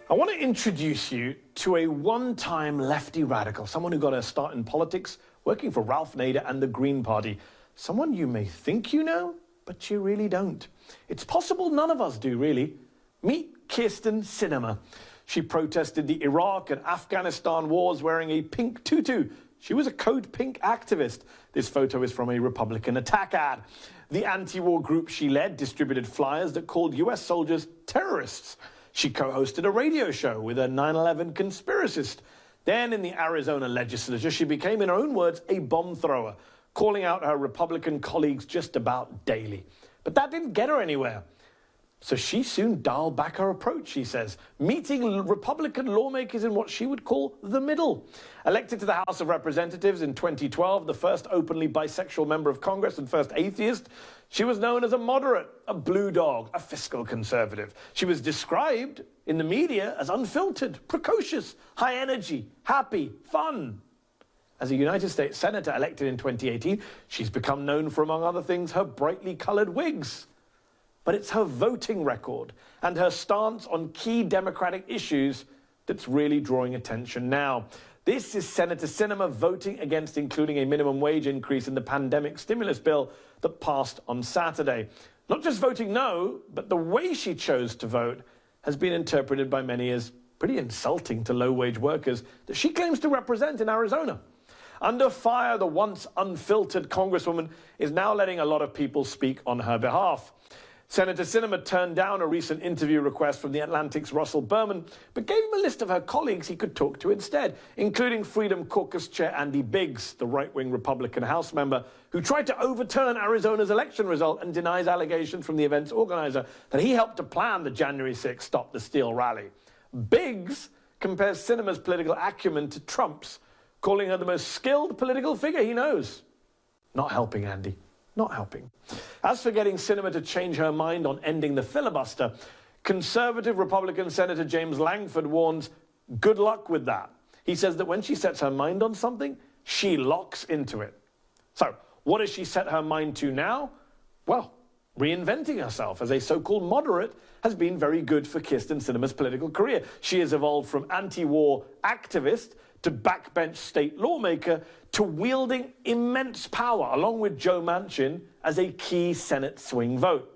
I want to introduce you to a one-time lefty radical, someone who got a start in politics, working for Ralph Nader and the Green Party. Someone you may think you know, but you really don't. It's possible none of us do, really. Meet Kyrsten Sinema. She protested the Iraq and Afghanistan wars wearing a pink tutu. She was a Code Pink activist. This photo is from a Republican attack ad. The anti-war group she led distributed flyers that called US soldiers terrorists. She co-hosted a radio show with a 9/11 conspiracist. Then in the Arizona legislature, she became, in her own words, a bomb thrower, calling out her Republican colleagues just about daily. But that didn't get her anywhere. So she soon dialed back her approach, she says, meeting Republican lawmakers in what she would call the middle. Elected to the House of Representatives in 2012, the first openly bisexual member of Congress and first atheist, she was known as a moderate, a blue dog, a fiscal conservative. She was described in the media as unfiltered, precocious, high energy, happy, fun. As a United States Senator elected in 2018, she's become known for, among other things, her brightly colored wigs. But it's her voting record and her stance on key Democratic issues that's really drawing attention now. This is Senator Sinema voting against including a minimum wage increase in the pandemic stimulus bill that passed on Saturday. Not just voting no, but the way she chose to vote has been interpreted by many as pretty insulting to low-wage workers that she claims to represent in Arizona. Under fire, the once unfiltered Congresswoman is now letting a lot of people speak on her behalf. Senator Sinema turned down a recent interview request from The Atlantic's Russell Berman, but gave him a list of her colleagues he could talk to instead, including Freedom Caucus Chair Andy Biggs, the right-wing Republican House member, who tried to overturn Arizona's election result and denies allegations from the event's organizer that he helped to plan the January 6th Stop the Steal rally. Biggs compares Sinema's political acumen to Trump's, calling her the most skilled political figure he knows. Not helping, Andy. Not helping. As for getting Sinema to change her mind on ending the filibuster, conservative Republican Senator James Langford warns, good luck with that. He says that when she sets her mind on something, she locks into it. So, what has she set her mind to now? Well, reinventing herself as a so-called moderate has been very good for Kyrsten Sinema's political career. She has evolved from anti-war activist to backbench state lawmaker to wielding immense power, along with Joe Manchin, as a key Senate swing vote.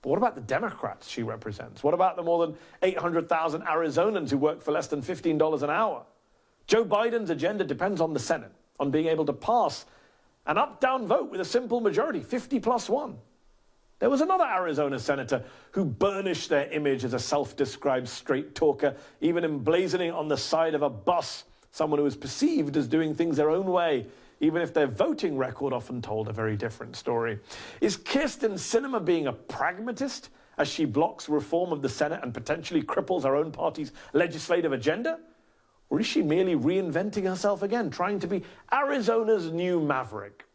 But what about the Democrats she represents? What about the more than 800,000 Arizonans who work for less than $15 an hour? Joe Biden's agenda depends on the Senate, on being able to pass an up-down vote with a simple majority, 50+1. There was another Arizona senator who burnished their image as a self-described straight talker, even emblazoning on the side of a bus someone who was perceived as doing things their own way, even if their voting record often told a very different story. Is Kyrsten Sinema being a pragmatist as she blocks reform of the Senate and potentially cripples her own party's legislative agenda? Or is she merely reinventing herself again, trying to be Arizona's new maverick?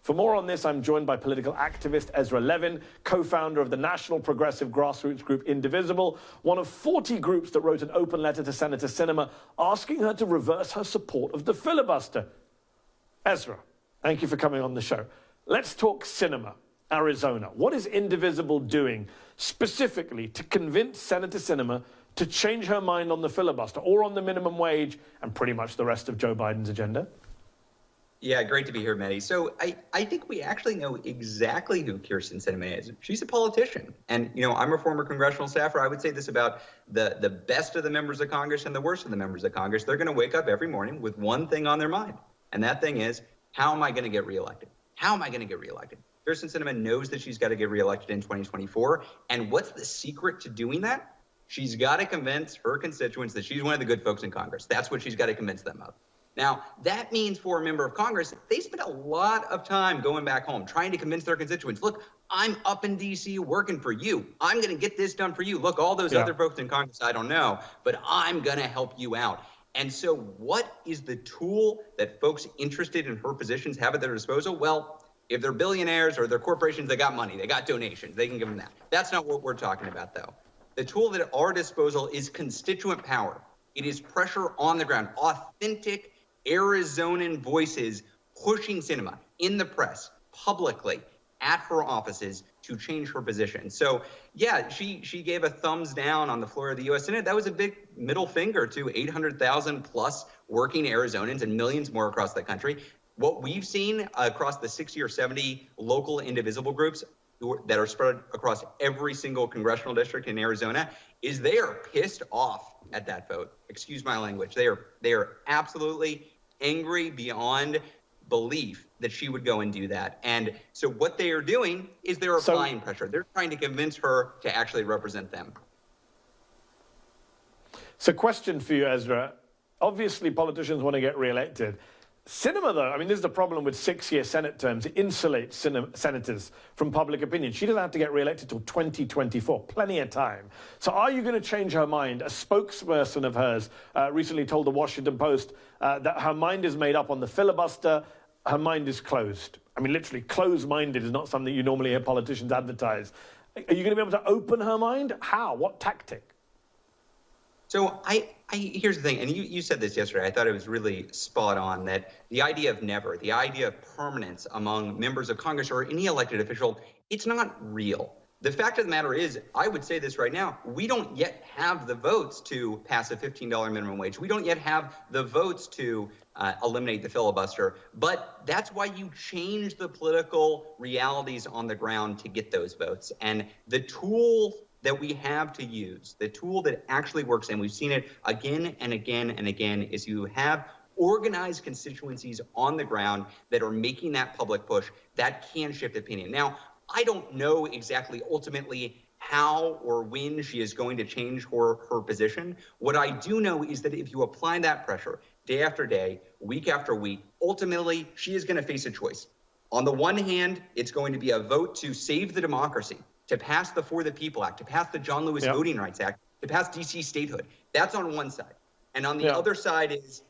For more on this, I'm joined by political activist Ezra Levin, co-founder of the national progressive grassroots group Indivisible, one of 40 groups that wrote an open letter to Senator Sinema asking her to reverse her support of the filibuster. Ezra, thank you for coming on the show. Let's talk Sinema, Arizona. What is Indivisible doing specifically to convince Senator Sinema to change her mind on the filibuster or on the minimum wage and pretty much the rest of Joe Biden's agenda? Yeah, great to be here, Mehdi. So I think we actually know exactly who Kyrsten Sinema is. She's a politician. And, you know, I'm a former congressional staffer. I would say this about the best of the members of Congress and the worst of the members of Congress. They're going to wake up every morning with one thing on their mind. And that thing is, how am I going to get reelected? How am I going to get reelected? Kyrsten Sinema knows that she's got to get reelected in 2024. And what's the secret to doing that? She's got to convince her constituents that she's one of the good folks in Congress. That's what she's got to convince them of. Now, that means for a member of Congress, they spend a lot of time going back home, trying to convince their constituents, look, I'm up in D.C. working for you. I'm going to get this done for you. Look, all those other folks in Congress, I don't know, but I'm going to help you out. And so what is the tool that folks interested in her positions have at their disposal? Well, if they're billionaires or they're corporations, they got money, they got donations, they can give them that. That's not what we're talking about, though. The tool at our disposal is constituent power. It is pressure on the ground, authentic Arizonan voices pushing Sinema in the press, publicly, at her offices to change her position. So yeah, she gave a thumbs down on the floor of the U.S. Senate. That was a big middle finger to 800,000 plus working Arizonans and millions more across the country. What we've seen across the 60 or 70 local indivisible groups that are spread across every single congressional district in Arizona is they are pissed off at that vote. Excuse my language. They are absolutely angry beyond belief that she would go and do that. And so what they are doing is they're applying pressure. They're trying to convince her to actually represent them. So question for you, Ezra. Obviously, politicians want to get reelected. Sinema, though, I mean, this is the problem with 6-year Senate terms. It insulates senators from public opinion. She doesn't have to get reelected till 2024, plenty of time. So are you going to change her mind? A spokesperson of hers recently told the Washington Post that her mind is made up on the filibuster. Her mind is closed. I mean, literally, closed-minded is not something you normally hear politicians advertise. Are you going to be able to open her mind? How? What tactic? So here's the thing, and you said this yesterday. I thought it was really spot on, that the idea of never, the idea of permanence among members of Congress or any elected official, it's not real. The fact of the matter is, I would say this right now, we don't yet have the votes to pass a $15 minimum wage. We don't yet have the votes to eliminate the filibuster. But that's why you change the political realities on the ground to get those votes. And the tool that we have to use, the tool that actually works, and we've seen it again and again and again, is you have organized constituencies on the ground that are making that public push that can shift opinion. Now, I don't know exactly ultimately how or when she is going to change her position. What I do know is that if you apply that pressure day after day, week after week, ultimately she is going to face a choice. On the one hand, it's going to be a vote to save the democracy, to pass the For the People Act, to pass the John Lewis Voting Rights Act, to pass D.C. statehood. That's on one side. And on the other side is,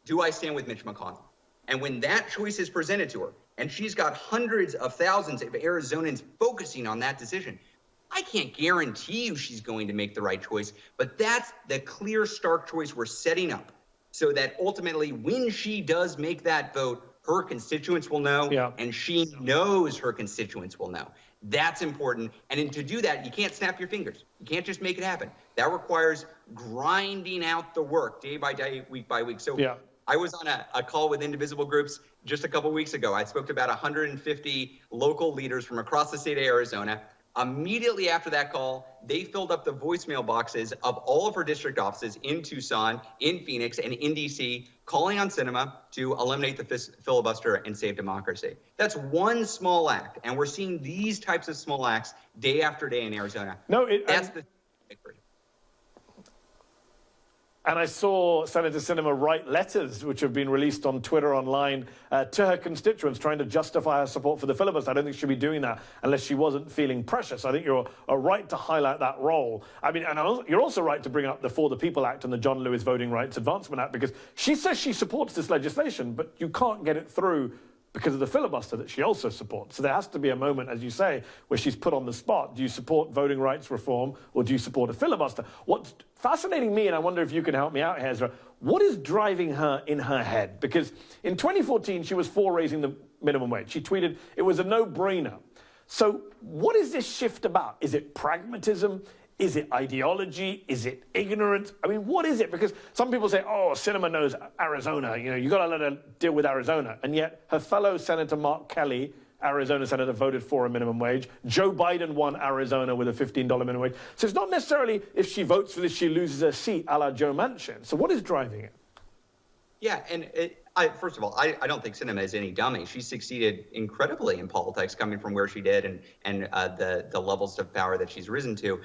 do I stand with Mitch McConnell? And when that choice is presented to her, and she's got hundreds of thousands of Arizonans focusing on that decision, I can't guarantee you she's going to make the right choice, but that's the clear, stark choice we're setting up so that ultimately when she does make that vote, her constituents will know, and she knows her constituents will know. That's important. And to do that, you can't snap your fingers. You can't just make it happen. That requires grinding out the work day by day, week by week. So I was on a call with Indivisible groups just a couple weeks ago. I spoke to about 150 local leaders from across the state of Arizona. Immediately after that call, they filled up the voicemail boxes of all of her district offices in Tucson, in Phoenix, and in D.C., calling on Sinema to eliminate the filibuster and save democracy. That's one small act, and we're seeing these types of small acts day after day in Arizona. That's the victory. And I saw Senator Sinema write letters, which have been released on Twitter online, to her constituents, trying to justify her support for the filibuster. I don't think she'd be doing that unless she wasn't feeling pressure. So I think you're right to highlight that role. I mean, and you're also right to bring up the For the People Act and the John Lewis Voting Rights Advancement Act, because she says she supports this legislation, but you can't get it through because of the filibuster that she also supports. So there has to be a moment, as you say, where she's put on the spot. Do you support voting rights reform or do you support a filibuster? What's fascinating me, and I wonder if you can help me out, Ezra, what is driving her in her head? Because in 2014, she was for raising the minimum wage. She tweeted it was a no-brainer. So what is this shift about? Is it pragmatism? Is it ideology? Is it ignorance? I mean, what is it? Because some people say, oh, Sinema knows Arizona. You know, you got to let her deal with Arizona. And yet her fellow Senator Mark Kelly, Arizona senator, voted for a minimum wage. Joe Biden won Arizona with a $15 minimum wage. So it's not necessarily if she votes for this, she loses her seat, a la Joe Manchin. So what is driving it? Yeah, and first of all, I don't think Sinema is any dummy. She succeeded incredibly in politics, coming from where she did and the levels of power that she's risen to.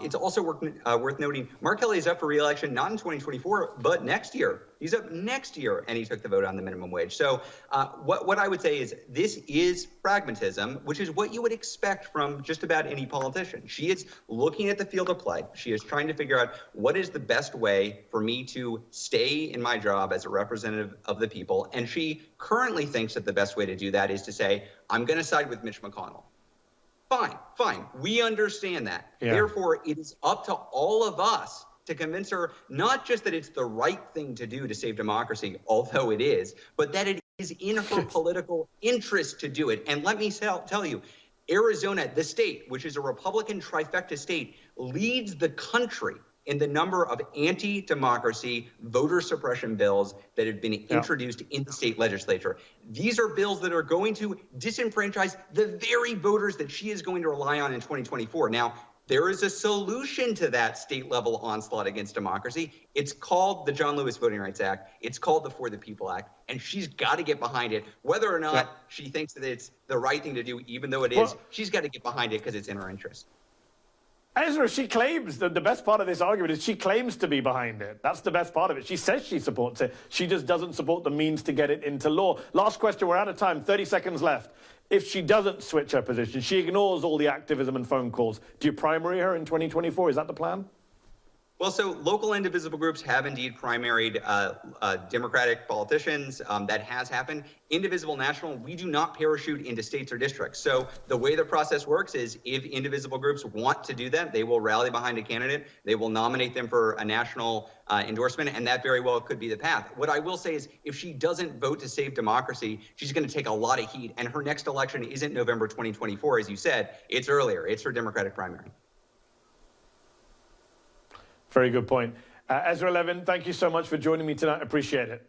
It's also worth noting, Mark Kelly is up for re-election not in 2024, but next year. He's up next year, and he took the vote on the minimum wage. So what I would say is this is pragmatism, which is what you would expect from just about any politician. She is looking at the field of play. She is trying to figure out what is the best way for me to stay in my job as a representative of the people. And she currently thinks that the best way to do that is to say, I'm going to side with Mitch McConnell. Fine. We understand that. Yeah. Therefore, it is up to all of us to convince her not just that it's the right thing to do to save democracy, although it is, but that it is in her political interest to do it. And let me tell you, Arizona, the state, which is a Republican trifecta state, leads the country in the number of anti-democracy voter suppression bills that have been introduced in the state legislature. These are bills that are going to disenfranchise the very voters that she is going to rely on in 2024. Now, there is a solution to that state-level onslaught against democracy. It's called the John Lewis Voting Rights Act. It's called the For the People Act, and she's got to get behind it. Whether or not she thinks that it's the right thing to do, even though it is, she's got to get behind it because it's in her interest. Ezra, she claims that the best part of this argument is she claims to be behind it. That's the best part of it. She says she supports it. She just doesn't support the means to get it into law. Last question, we're out of time, 30 seconds left. If she doesn't switch her position, she ignores all the activism and phone calls, do you primary her in 2024? Is that the plan? Well, so local indivisible groups have indeed primaried Democratic politicians. That has happened. Indivisible National, we do not parachute into states or districts. So the way the process works is if indivisible groups want to do that, they will rally behind a candidate. They will nominate them for a national endorsement, and that very well could be the path. What I will say is if she doesn't vote to save democracy, she's going to take a lot of heat. And her next election isn't November 2024, as you said. It's earlier. It's her Democratic primary. Very good point. Ezra Levin, thank you so much for joining me tonight. Appreciate it.